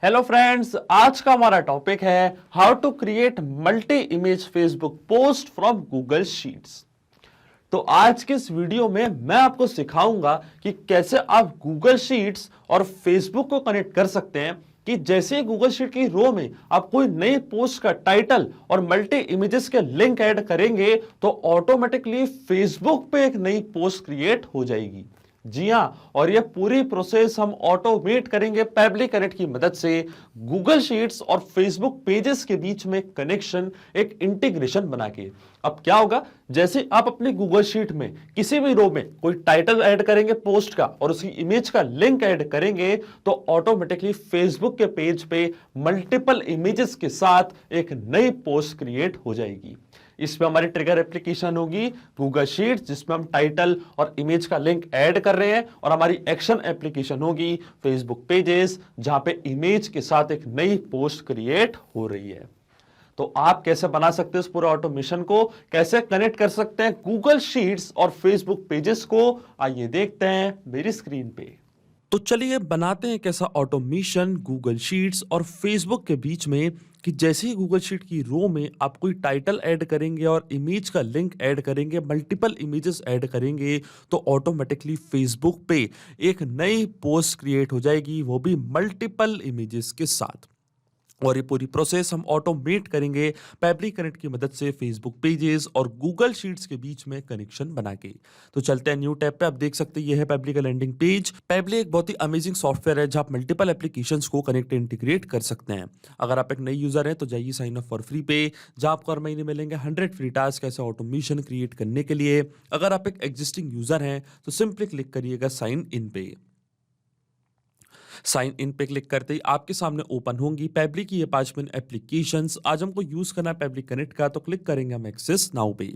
Hello friends, आज का हमारा टॉपिक है how to create multi image Facebook post from Google Sheets. तो आज के इस वीडियो में मैं आपको सिखाऊंगा कि कैसे आप गूगल शीट्स और फेसबुक को कनेक्ट कर सकते हैं कि जैसे ही गूगल शीट की रो में आप कोई नई पोस्ट का टाइटल और मल्टी इमेजेस के लिंक ऐड करेंगे तो ऑटोमेटिकली फेसबुक पे एक नई पोस्ट क्रिएट हो जाएगी। जी हां, और यह पूरी प्रोसेस हम ऑटोमेट करेंगे पैबली कनेक्ट की मदद से। गूगल शीट्स और फेसबुक पेजेस के बीच में कनेक्शन, एक इंटीग्रेशन बना के। अब क्या होगा, जैसे आप अपनी गूगल शीट में किसी भी रो में कोई टाइटल ऐड करेंगे पोस्ट का और उसकी इमेज का लिंक ऐड करेंगे तो ऑटोमेटिकली फेसबुक के पेज पे मल्टीपल इमेजेस के साथ एक नई पोस्ट क्रिएट हो जाएगी। इसमें हमारी ट्रिगर एप्लीकेशन होगी गूगल शीट्स, जिसमें हम टाइटल और इमेज का लिंक ऐड कर रहे हैं, और हमारी एक्शन एप्लीकेशन होगी फेसबुक पेजेस, जहां पे इमेज के साथ एक नई पोस्ट क्रिएट हो रही है। तो आप कैसे बना सकते हैं इस पूरे ऑटोमेशन को, कैसे कनेक्ट कर सकते हैं गूगल शीट्स और फेसबुक पेजेस को, आइए देखते हैं मेरी स्क्रीन पे। तो चलिए बनाते हैं कैसा ऑटोमेशन गूगल शीट्स और फेसबुक के बीच में कि जैसे ही गूगल शीट की रो में आप कोई टाइटल ऐड करेंगे और इमेज का लिंक ऐड करेंगे, मल्टीपल इमेजेस ऐड करेंगे, तो ऑटोमेटिकली फेसबुक पे एक नई पोस्ट क्रिएट हो जाएगी, वो भी मल्टीपल इमेजेस के साथ। और ये पूरी प्रोसेस हम ऑटोमेट करेंगे पैबली कनेक्ट की मदद से फेसबुक पेजेस और गूगल शीट्स के बीच में कनेक्शन बना के। तो चलते हैं न्यू टैब पे। आप देख सकते हैं ये है पैबली का लैंडिंग पेज। पैबली एक बहुत ही अमेजिंग सॉफ्टवेयर है जहां आप मल्टीपल एप्लीकेशंस को कनेक्ट इंटीग्रेट कर सकते हैं। अगर आप एक नई यूजर हैं तो जाइए साइन अप फॉर फ्री पे, जहां आपको हर महीने मिलेंगे 100 फ्री टास्क ऐसे ऑटोमेशन क्रिएट करने के लिए। अगर आप एक एग्जिस्टिंग यूजर हैं तो सिंपली क्लिक करिएगा साइन इन पे। साइन इन पे क्लिक करते ही आपके सामने ओपन होंगी पैबली की ये 5 मिनट एप्लीकेशंस। आज हमको यूज करना है पैबली कनेक्ट का, तो क्लिक करेंगे हम एक्सेस नाउ पे।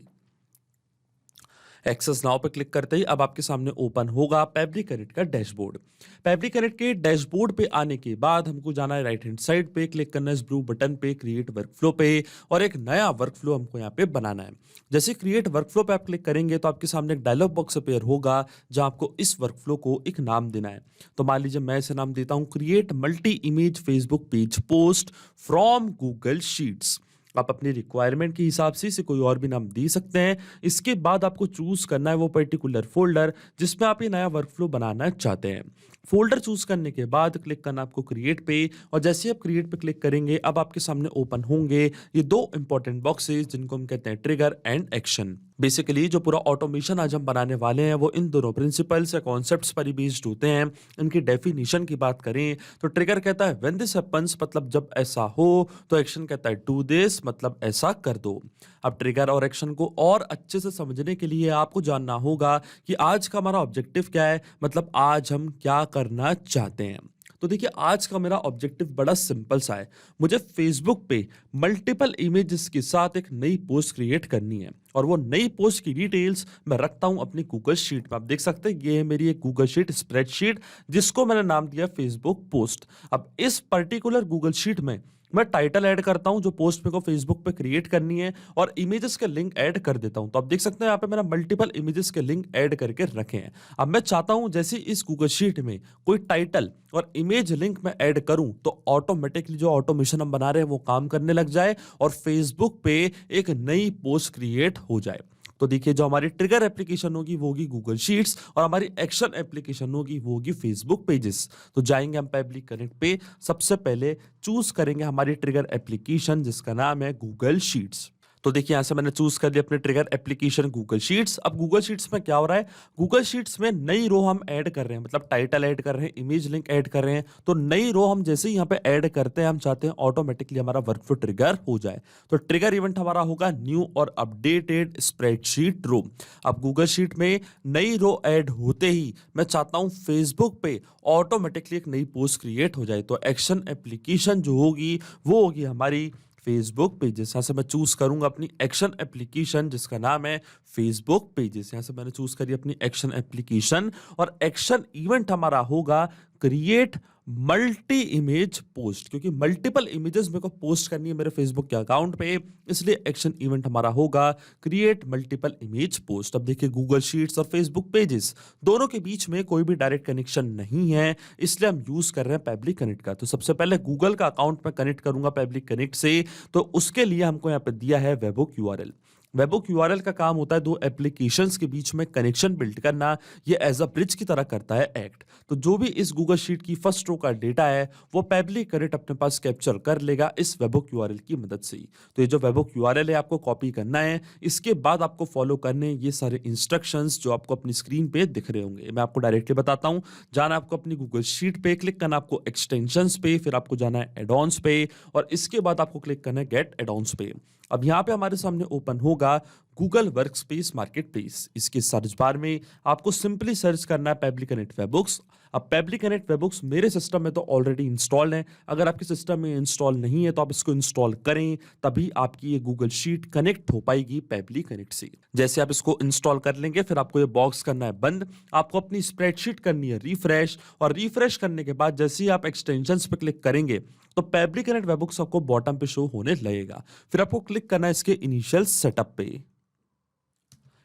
एक्सेस नाउ पे क्लिक करते ही अब आपके सामने ओपन होगा पैबली कनेक्ट का डैशबोर्ड। पैबली कनेक्ट के डैशबोर्ड पे आने के बाद हमको जाना है राइट हैंड साइड पे, क्लिक करना है इस ब्लू बटन पे क्रिएट वर्कफ्लो पे, और एक नया वर्कफ्लो हमको यहाँ पे बनाना है। जैसे क्रिएट वर्कफ्लो पे आप क्लिक करेंगे तो आपके सामने एक डायलॉग बॉक्स अपेयर होगा जहां आपको इस वर्कफ्लो को एक नाम देना है। तो मान लीजिए मैं इसे नाम देता हूं create multi image Facebook page post from Google sheets. आप अपनी रिक्वायरमेंट के हिसाब से इसे कोई और भी नाम दे सकते हैं। इसके बाद आपको चूज करना है वो पर्टिकुलर फोल्डर जिसमें आप ये नया वर्कफ्लो बनाना चाहते हैं। फोल्डर चूज करने के बाद क्लिक करना आपको क्रिएट पे, और जैसे आप क्रिएट पे क्लिक करेंगे अब आपके सामने ओपन होंगे ये दो इंपॉर्टेंट बॉक्सेस जिनको हम कहते हैं ट्रिगर एंड एक्शन। बेसिकली जो पूरा ऑटोमेशन आज हम बनाने वाले हैं वो इन दोनों प्रिंसिपल्स या कॉन्सेप्ट्स पर ही बेस्ड होते हैं। इनकी डेफिनेशन की बात करें तो ट्रिगर कहता है व्हेन दिस हैपेंस, मतलब जब ऐसा हो, तो एक्शन कहता है डू दिस, मतलब ऐसा कर दो। अब ट्रिगर और एक्शन को और अच्छे से समझने के लिए आपको जानना होगा कि आज का हमारा ऑब्जेक्टिव क्या है, मतलब आज हम क्या करना चाहते हैं। तो देखिए आज का मेरा ऑब्जेक्टिव बड़ा सिंपल सा है, मुझे फेसबुक पे मल्टीपल इमेजेस के साथ एक नई पोस्ट क्रिएट करनी है, और वो नई पोस्ट की डिटेल्स मैं रखता हूं अपनी गूगल शीट में। आप देख सकते हैं ये है मेरी एक गूगल शीट स्प्रेडशीट जिसको मैंने नाम दिया फेसबुक पोस्ट। अब इस पर्टिकुलर गूगल शीट में मैं टाइटल ऐड करता हूं जो पोस्ट मेरे को फेसबुक पे क्रिएट करनी है, और इमेजेस के लिंक ऐड कर देता हूं। तो आप देख सकते हैं यहाँ पे मैंने मल्टीपल इमेजेस के लिंक ऐड करके रखे हैं। अब मैं चाहता हूं जैसे इस गूगल शीट में कोई टाइटल और इमेज लिंक मैं ऐड करूं तो ऑटोमेटिकली जो ऑटोमेशन हम बना रहे हैं वो काम करने लग जाए और फेसबुक पे एक नई पोस्ट क्रिएट हो जाए। तो देखिए जो हमारी ट्रिगर एप्लीकेशन होगी वो होगी गूगल शीट्स, और हमारी एक्शन एप्लीकेशन होगी वो होगी फेसबुक पेजेस। तो जाएंगे हम पैबली कनेक्ट पे, सबसे पहले चूज करेंगे हमारी ट्रिगर एप्लीकेशन जिसका नाम है गूगल शीट्स। तो देखिए यहां से मैंने चूज कर लिया अपने ट्रिगर एप्लीकेशन गूगल शीट्स। अब गूगल शीट्स में क्या हो रहा है, गूगल शीट्स में नई रो हम ऐड कर रहे हैं, मतलब टाइटल ऐड कर रहे हैं, इमेज लिंक ऐड कर रहे हैं। तो नई रो हम जैसे ही यहाँ पे ऐड करते हैं हम चाहते हैं ऑटोमेटिकली हमारा वर्कफ्लो ट्रिगर हो जाए। तो ट्रिगर इवेंट हमारा होगा न्यू और अपडेटेड स्प्रेडशीट रो। अब गूगल शीट में नई रो ऐड होते ही मैं चाहता हूं फेसबुक पे ऑटोमेटिकली एक नई पोस्ट क्रिएट हो जाए। तो एक्शन एप्लीकेशन जो होगी वो होगी हमारी फेसबुक पेजेस। यहां से मैं चूज करूंगा अपनी एक्शन एप्लीकेशन जिसका नाम है फेसबुक पेजेस। यहां से मैंने चूज करी अपनी एक्शन एप्लीकेशन, और एक्शन इवेंट हमारा होगा क्रिएट मल्टी इमेज पोस्ट, क्योंकि मल्टीपल इमेजेस मेरे को पोस्ट करनी है मेरे फेसबुक के अकाउंट पे, इसलिए एक्शन इवेंट हमारा होगा क्रिएट मल्टीपल इमेज पोस्ट। अब देखिए गूगल शीट्स और फेसबुक पेजेस दोनों के बीच में कोई भी डायरेक्ट कनेक्शन नहीं है, इसलिए हम यूज कर रहे हैं पैब्लिक कनेक्ट का। तो सबसे पहले गूगल का अकाउंट में कनेक्ट करूंगा पैब्लिक कनेक्ट से, तो उसके लिए हमको यहाँ पे दिया है वेबहुक यूआरएल। वेबहुक यूआरएल का काम होता है दो एप्लीकेशंस के बीच में कनेक्शन बिल्ड करना, ये एज अ ब्रिज की तरह करता है एक्ट। तो जो भी इस गूगल शीट की फर्स्ट रो का डेटा है वो पैब्लिक कनेक्ट अपने पास कैप्चर कर लेगा इस वेबहुक यूआरएल की मदद से ही। तो ये जो वेबहुक यूआरएल है आपको कॉपी करना है, इसके बाद आपको फॉलो करने ये सारे इंस्ट्रक्शंस जो आपको अपनी स्क्रीन पे दिख रहे होंगे। मैं आपको डायरेक्टली बताता हूँ। जाना आपको अपनी गूगल शीट पे, क्लिक करना आपको एक्सटेंशंस पे, फिर आपको जाना है एडॉन्स पे और इसके बाद आपको क्लिक करना है गेट एडॉन्स पे। अब यहाँ पे हमारे सामने ओपन होगा गूगल वर्कस्पेस मार्केटप्लेस। इसके सर्च बार में आपको सिंपली सर्च करना है पैब्लिक कनेक्ट वेबबुक्स। अब पैब्लिक कनेक्ट वेबबुक्स मेरे सिस्टम में तो ऑलरेडी इंस्टॉल्ड है, अगर आपके सिस्टम में इंस्टॉल नहीं है तो आप इसको इंस्टॉल करें, तभी आपकी ये गूगल शीट कनेक्ट हो पाएगी पैब्लिक कनेक्ट से। जैसे आप इसको इंस्टॉल कर लेंगे फिर आपको ये बॉक्स करना है बंद, आपको अपनी स्प्रेडशीट करनी है रिफ्रेश, और रिफ्रेश करने के बाद जैसे ही आप एक्सटेंशंस पे क्लिक करेंगे तो पैब्लिक कनेक्ट वेबबुक्स आपको बॉटम पे शो होने लगेगा। फिर आपको क्लिक करना है इसके इनिशियल सेटअप पे।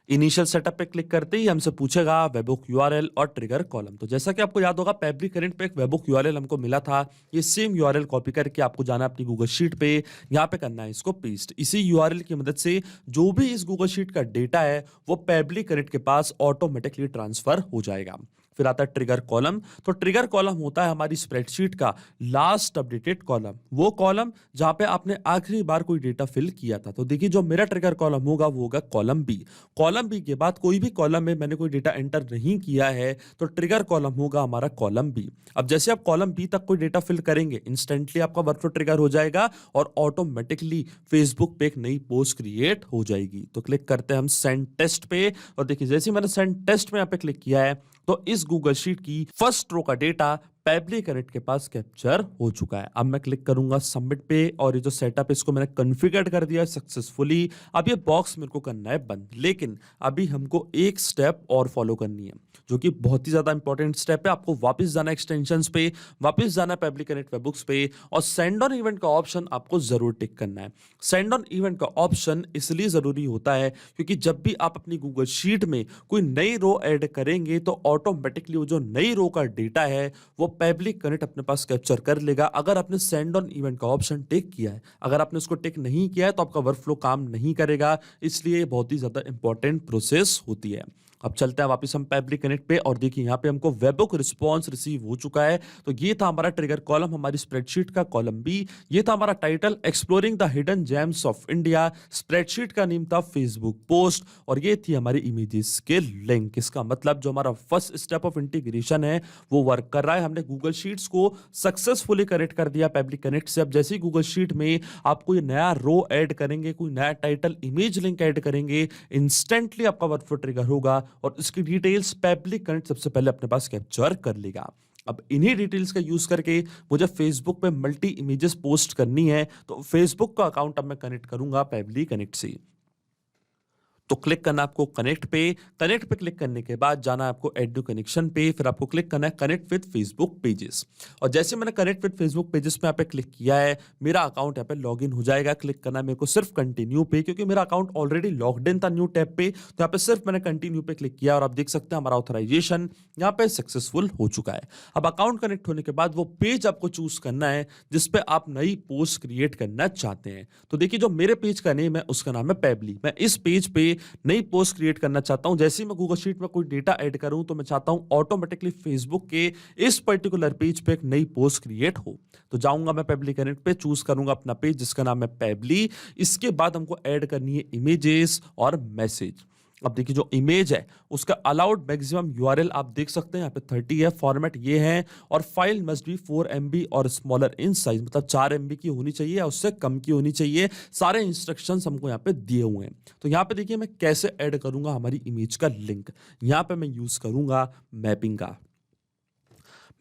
इनिशियल सेटअप पे क्लिक करते ही हमसे पूछेगा वेबहुक यूआरएल और ट्रिगर कॉलम। तो जैसा कि आपको याद होगा पैब्लिक करेंट पे एक वेबहुक यूआरएल हमको मिला था, ये सेम यूआरएल कॉपी करके आपको जाना है अपनी गूगल शीट पे, यहाँ पे करना है इसको पेस्ट। इसी यूआरएल की मदद से जो भी इस गूगल शीट का डेटा है वो पैब्लिक करेंट के पास ऑटोमेटिकली ट्रांसफर हो जाएगा। फिर आता है ट्रिगर कॉलम। तो ट्रिगर कॉलम होता है हमारी स्प्रेडशीट का लास्ट अपडेटेड कॉलम, वो कॉलम जहां पे आपने आखिरी बार कोई डेटा फिल किया था। तो देखिए जो मेरा ट्रिगर कॉलम होगा वो होगा कॉलम बी। कॉलम बी के बाद कोई भी कॉलम में मैंने कोई डेटा एंटर नहीं किया है तो ट्रिगर कॉलम होगा हमारा कॉलम बी। अब जैसे आप कॉलम बी तक कोई डेटा फिल करेंगे इंस्टेंटली आपका वर्कफ्लो ट्रिगर हो जाएगा और ऑटोमेटिकली फेसबुक पे एक नई पोस्ट क्रिएट हो जाएगी। तो क्लिक करते हैं हम सेंड टेस्ट पे, और देखिए जैसे मैंने सेंड टेस्ट में यहाँ पे क्लिक किया है तो इस गूगल शीट की फर्स्ट रो का डेटा पैब्लिक कनेक्ट के पास कैप्चर हो चुका है। अब मैं क्लिक करूंगा सबमिट पे, और ये जो सेटअप है इसको मैंने कॉन्फ़िगर कर दिया सक्सेसफुली। अब ये बॉक्स मेरे को करना है बंद, लेकिन अभी हमको एक स्टेप और फॉलो करनी है जो कि बहुत ही ज्यादा इंपॉर्टेंट स्टेप है। आपको वापस जाना एक्सटेंशंस पे, वापस जाना पैब्लिक कनेक्ट वेबबुक्स पे, और सेंड ऑन इवेंट का ऑप्शन आपको जरूर टिक करना है। सेंड ऑन इवेंट का ऑप्शन इसलिए जरूरी होता है क्योंकि जब भी आप अपनी गूगल शीट में कोई नई रो ऐड करेंगे तो ऑटोमेटिकली वो जो नई रो का डेटा है वो पैब्लिक कनेक्ट अपने पास कैप्चर कर लेगा, अगर आपने सेंड ऑन इवेंट का ऑप्शन टिक किया है। अगर आपने उसको टिक नहीं किया है तो आपका वर्कफ्लो काम नहीं करेगा, इसलिए बहुत ही ज्यादा इंपॉर्टेंट प्रोसेस होती है। अब चलते हैं वापस हम पैब्लिक कनेक्ट पे, और देखिए यहाँ पे हमको वेबहुक रिस्पॉन्स रिसीव हो चुका है। तो ये था हमारा ट्रिगर कॉलम, हमारी स्प्रेडशीट का कॉलम बी। ये था हमारा title exploring the hidden gems of India, spreadsheet का नेम था फेसबुक पोस्ट, और ये थी हमारी इमेजेस के लिंक। इसका मतलब जो हमारा फर्स्ट स्टेप ऑफ इंटीग्रेशन है वो वर्क कर रहा है। हमने गूगल शीट्स को सक्सेसफुली कनेक्ट कर दिया पैब्लिक कनेक्ट से। अब जैसे ही गूगल शीट में आप कोई नया रो ऐड करेंगे, कोई नया टाइटल इमेज लिंक ऐड करेंगे, इंस्टेंटली आपका वर्कफ्लो ट्रिगर होगा और इसकी डिटेल्स पैब्लिक कनेक्ट सबसे पहले अपने पास कैप्चर कर लेगा। अब इन्हीं डिटेल्स का यूज करके मुझे फेसबुक पे मल्टी इमेजेस पोस्ट करनी है, तो फेसबुक का अकाउंट अब मैं कनेक्ट करूंगा पैब्लिक कनेक्ट से। तो क्लिक करना आपको कनेक्ट पे क्लिक करने के बाद जाना आपको एड न्यू कनेक्शन पे, फिर आपको क्लिक करना है कनेक्ट विद फेसबुक पेजेस। और जैसे मैंने कनेक्ट विद फेसबुक पेजेस पे यहाँ पे क्लिक किया है मेरा अकाउंट यहाँ पे लॉगिन हो जाएगा। क्लिक करना है मेरे को सिर्फ कंटिन्यू पे, क्योंकि मेरा अकाउंट ऑलरेडी लॉग्ड इन था न्यू टैब पे, तो यहाँ पे सिर्फ मैंने कंटिन्यू पे क्लिक किया और आप देख सकते हैं हमारा ऑथराइजेशन यहाँ पे सक्सेसफुल हो चुका है। अब अकाउंट कनेक्ट होने के बाद वो पेज आपको चूज करना है जिसपे आप नई पोस्ट क्रिएट करना चाहते हैं। तो देखिए जो मेरे पेज का नेम है उसका नाम है पैबली। मैं इस पेज पे नई पोस्ट क्रिएट करना चाहता हूं। जैसे ही मैं गूगल शीट में कोई डेटा ऐड करूं तो मैं चाहता हूं ऑटोमेटिकली फेसबुक के इस पर्टिकुलर पेज पे एक नई पोस्ट क्रिएट हो। तो जाऊंगा मैं पैबली कनेक्ट पे, चूज करूंगा अपना पेज जिसका नाम है पैबली। इसके बाद हमको ऐड करनी है इमेजेस और मैसेज। अब देखिए जो इमेज है उसका अलाउड मैक्सिमम यूआरएल आप देख सकते हैं यहाँ पे 30 है, फॉर्मेट ये है, और फाइल मस्ट बी 4 MB और स्मॉलर इन साइज, मतलब 4 MB की होनी चाहिए या उससे कम की होनी चाहिए। सारे इंस्ट्रक्शंस हमको यहाँ पे दिए हुए हैं। तो यहाँ पे देखिए मैं कैसे ऐड करूंगा हमारी इमेज का लिंक। यहाँ पे मैं यूज करूंगा मैपिंग का।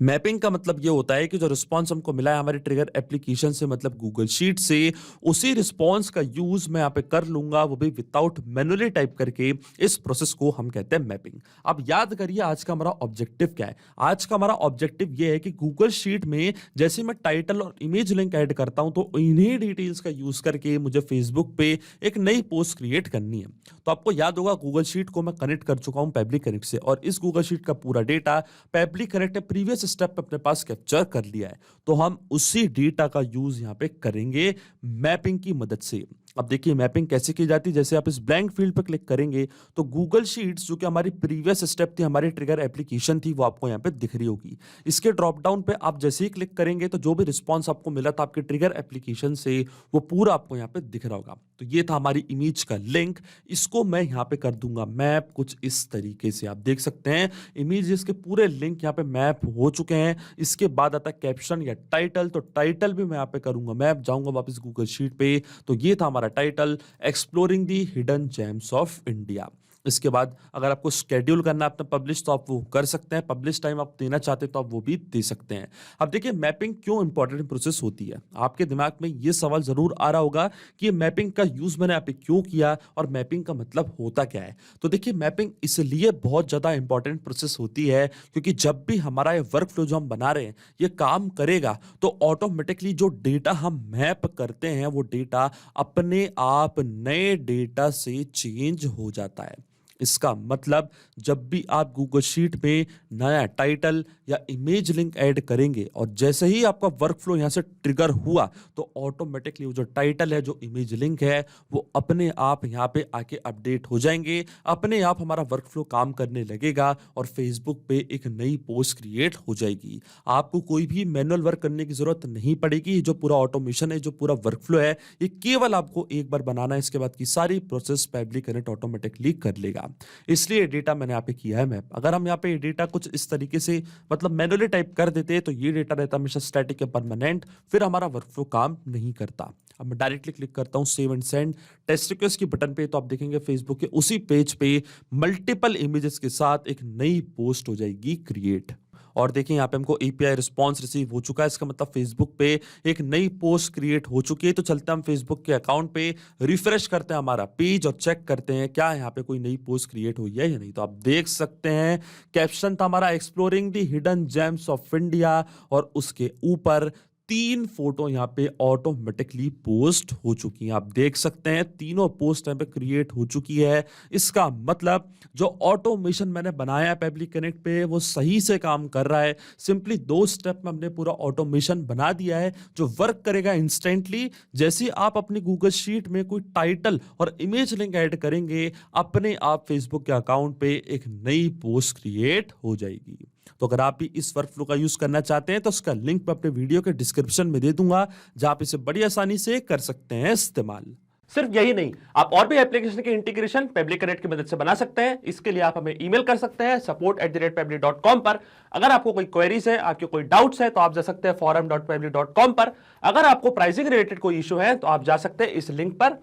मैपिंग का मतलब ये होता है कि जो रिस्पॉन्स हमको मिला है हमारे ट्रिगर एप्लीकेशन से मतलब गूगल शीट से, उसी रिस्पॉन्स का यूज मैं यहाँ पे कर लूंगा, वो भी विदाउट मैनुअली टाइप करके। इस प्रोसेस को हम कहते हैं मैपिंग। अब याद करिए आज का हमारा ऑब्जेक्टिव क्या है। आज का हमारा ऑब्जेक्टिव ये है कि गूगल शीट में जैसे मैं टाइटल और इमेज लिंक ऐड करता हूं तो इन्हीं डिटेल्स का यूज करके मुझे फेसबुक पे एक नई पोस्ट क्रिएट करनी है। तो आपको याद होगा गूगल शीट को मैं कनेक्ट कर चुका हूं पैब्लिक कनेक्ट से, और इस गूगल शीट का पूरा डेटा पैब्लिक कनेक्ट ने प्रीवियस स्टेप पे अपने पास कैप्चर कर लिया है। तो हम उसी डेटा का यूज यहां पे करेंगे मैपिंग की मदद से। अब देखिए मैपिंग कैसे की जाती है। जैसे आप इस ब्लैंक फील्ड पर क्लिक करेंगे तो गूगल शीट्स जो कि हमारी प्रीवियस स्टेप थी, हमारी ट्रिगर एप्लीकेशन थी, वो आपको यहाँ पे दिख रही होगी। इसके ड्रॉप डाउन पे आप जैसे ही क्लिक करेंगे तो जो भी रिस्पॉन्स आपको मिला था आपके ट्रिगर एप्लीकेशन से, वो पूरा आपको यहाँ पे दिख रहा होगा। तो ये था हमारी इमेज का लिंक। इसको मैं यहाँ पे कर दूंगा मैप कुछ इस तरीके से। आप देख सकते हैं इमेजेस के पूरे लिंक यहाँ पे मैप हो चुके हैं। इसके बाद आता है कैप्शन या टाइटल, तो टाइटल भी मैं यहाँ पे करूंगा मैप। जाऊंगा वापस गूगल शीट पे, तो ये था हमारा title, exploring the hidden gems of India. इसके बाद अगर आपको शेड्यूल करना है अपना पब्लिश तो आप वो कर सकते हैं। पब्लिश टाइम आप देना चाहते हैं तो आप वो भी दे सकते हैं। अब देखिए मैपिंग क्यों इंपॉर्टेंट प्रोसेस होती है। आपके दिमाग में ये सवाल जरूर आ रहा होगा कि ये मैपिंग का यूज मैंने यहाँ पे क्यों किया और मैपिंग का मतलब होता क्या है। तो देखिए मैपिंग इसलिए बहुत ज्यादा इंपॉर्टेंट प्रोसेस होती है क्योंकि जब भी हमारा ये वर्क फ्लो जो हम बना रहे हैं ये काम करेगा तो ऑटोमेटिकली जो डेटा हम मैप करते हैं वो डेटा अपने आप नए डेटा से चेंज हो जाता है। इसका मतलब जब भी आप गूगल शीट में नया टाइटल या इमेज लिंक ऐड करेंगे और जैसे ही आपका वर्क फ्लो यहां से ट्रिगर हुआ तो ऑटोमेटिकली वो जो टाइटल है, जो इमेज लिंक है, वो अपने आप यहां पे आके अपडेट हो जाएंगे। अपने आप हमारा वर्क फ्लो काम करने लगेगा और फेसबुक पे एक नई पोस्ट क्रिएट हो जाएगी। आपको कोई भी मैनुअल वर्क करने की जरूरत नहीं पड़ेगी। जो पूरा ऑटोमेशन है, जो पूरा वर्क फ्लो है, ये केवल आपको एक बार बनाना है। इसके बाद की सारी प्रोसेस पैब्लिक कनेक्ट ऑटोमेटिकली कर लेगा। इसलिए डेटा मैंने यहाँ पे किया है मैप। अगर हम यहाँ पे डेटा कुछ इस तरीके से मतलब मैनुअली टाइप कर देते तो ये डेटा रहता हमेशा स्टैटिक या परमानेंट, फिर हमारा वर्कफ्लो काम नहीं करता। अब मैं डायरेक्टली क्लिक करता हूँ save and send test request की बटन पे, तो आप देखेंगे फेसबुक के उसी पेज पे मल्टीपल इमेजेस के साथ एक नई पोस्ट हो जाएगी क्रिएट। और देखिए यहाँ पे हमको एपीआई रिस्पांस रिसीव हो चुका है। इसका मतलब फेसबुक पे एक नई पोस्ट क्रिएट हो चुकी है। तो चलते हैं हम फेसबुक के अकाउंट पे, रिफ्रेश करते हैं हमारा पेज और चेक करते हैं क्या यहाँ पे कोई नई पोस्ट क्रिएट हुई है या नहीं। तो आप देख सकते हैं कैप्शन था हमारा exploring the hidden gems of India और उसके ऊपर 3 फोटो यहाँ पे ऑटोमेटिकली पोस्ट हो चुकी हैं। आप देख सकते हैं तीनों पोस्ट यहाँ पे क्रिएट हो चुकी है। इसका मतलब जो ऑटोमेशन मैंने बनाया है पैब्लिक कनेक्ट पे वो सही से काम कर रहा है। सिंपली 2 स्टेप में हमने पूरा ऑटोमेशन बना दिया है जो वर्क करेगा इंस्टेंटली। जैसे आप अपनी गूगल शीट में कोई टाइटल और इमेज लिंक ऐड करेंगे, अपने आप फेसबुक के अकाउंट पे एक नई पोस्ट क्रिएट हो जाएगी। तो अगर आप भी इस वर्कफ्लो का यूज करना चाहते हैं तो उसका लिंक मैं अपने वीडियो के डिस्क्रिप्शन में दे दूंगा, जहां आप इसे बड़ी आसानी से कर सकते हैं इस्तेमाल। सिर्फ यही नहीं, आप और भी एप्लीकेशन के इंटीग्रेशन पैब्लिक कनेक्ट की मदद से बना सकते हैं। इसके लिए आप हमें ईमेल कर सकते हैं support@pablik.com पर। अगर आपको कोई क्वेरीज है, आपके कोई डाउट्स है तो आप जा सकते हैं forum.pablik.com पर। अगर आपको प्राइसिंग रिलेटेड कोई इशू है तो आप जा सकते हैं इस लिंक पर।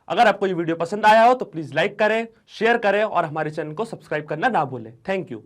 अगर आपको ये वीडियो पसंद आया हो तो प्लीज लाइक करें, शेयर करें और हमारे चैनल को सब्सक्राइब करना ना भूलें। Thank you.